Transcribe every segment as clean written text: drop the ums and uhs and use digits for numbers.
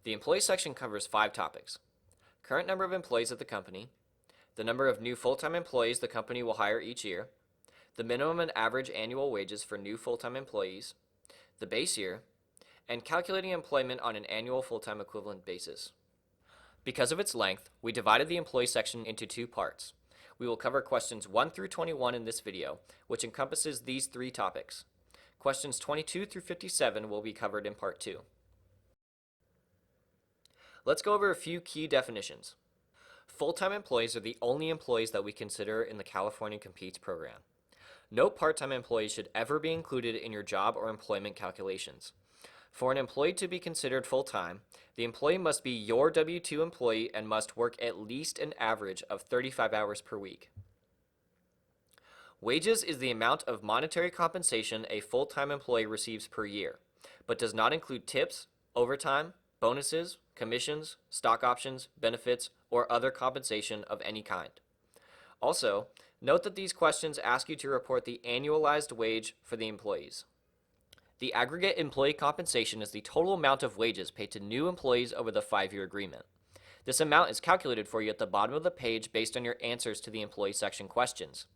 The employee section covers 5 topics: current number of employees at the company, the number of new full-time employees the company will hire each year, the minimum and average annual wages for new full-time employees, the base year, and calculating employment on an annual full-time equivalent basis. Because of its length, we divided the employee section into 2 parts. We will cover questions 1 through 21 in this video, which encompasses these 3 topics. Questions 22 through 57 will be covered in part 2. Let's go over a few key definitions. Full-time employees are the only employees that we consider in the California Competes program. No part-time employees should ever be included in your job or employment calculations. For an employee to be considered full-time, the employee must be your W-2 employee and must work at least an average of 35 hours per week. Wages is the amount of monetary compensation a full-time employee receives per year, but does not include tips, overtime, bonuses, commissions, stock options, benefits, or other compensation of any kind. Also, note that these questions ask you to report the annualized wage for the employees. The aggregate employee compensation is the total amount of wages paid to new employees over the 5-year agreement. This amount is calculated for you at the bottom of the page based on your answers to the employee section questions.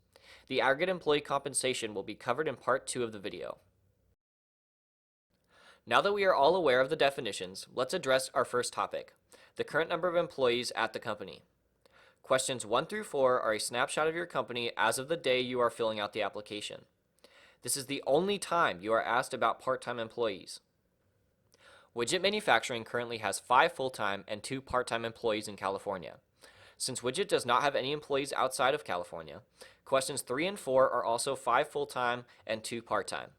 The aggregate employee compensation will be covered in part 2 of the video. Now that we are all aware of the definitions, let's address our first topic, the current number of employees at the company. Questions 1 through 4 are a snapshot of your company as of the day you are filling out the application. This is the only time you are asked about part-time employees. Widget Manufacturing currently has 5 full-time and 2 part-time employees in California. Since Widget does not have any employees outside of California, questions 3 and 4 are also 5 full-time and 2 part-time.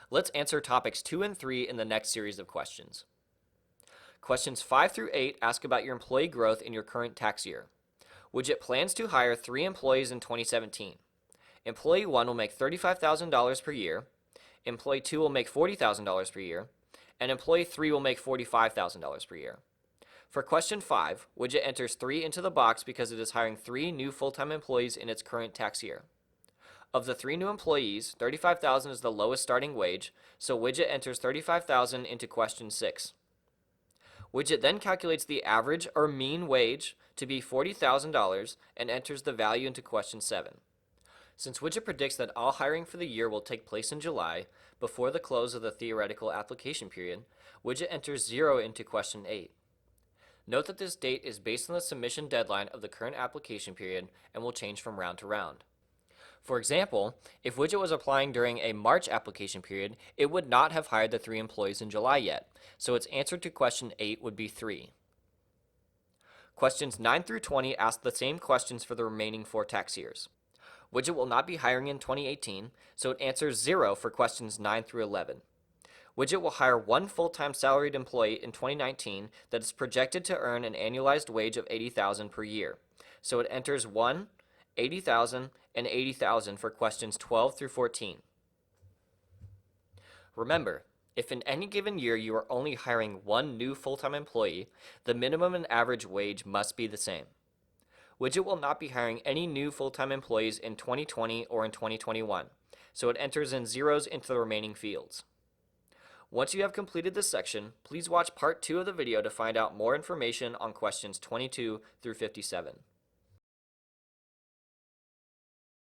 Let's answer topics 2 and 3 in the next series of questions. Questions 5 through 8 ask about your employee growth in your current tax year. Widget plans to hire 3 employees in 2017. Employee 1 will make $35,000 per year, Employee 2 will make $40,000 per year, and Employee 3 will make $45,000 per year. For question 5, Widget enters 3 into the box because it is hiring 3 new full-time employees in its current tax year. Of the 3 new employees, $35,000 is the lowest starting wage, so Widget enters $35,000 into question 6. Widget then calculates the average or mean wage to be $40,000 and enters the value into question 7. Since Widget predicts that all hiring for the year will take place in July, before the close of the theoretical application period, Widget enters 0 into question 8. Note that this date is based on the submission deadline of the current application period and will change from round to round. For example, if Widget was applying during a March application period, it would not have hired the 3 employees in July yet, so its answer to question 8 would be 3. Questions 9 through 20 ask the same questions for the remaining 4 tax years. Widget will not be hiring in 2018, so it answers 0 for questions 9 through 11. Widget will hire 1 full-time salaried employee in 2019 that is projected to earn an annualized wage of $80,000 per year, so it enters 1, $80,000, and $80,000 for questions 12 through 14. Remember, if in any given year you are only hiring 1 new full-time employee, the minimum and average wage must be the same. Widget will not be hiring any new full-time employees in 2020 or in 2021, so it enters in zeros into the remaining fields. Once you have completed this section, please watch part 2 of the video to find out more information on questions 22 through 57.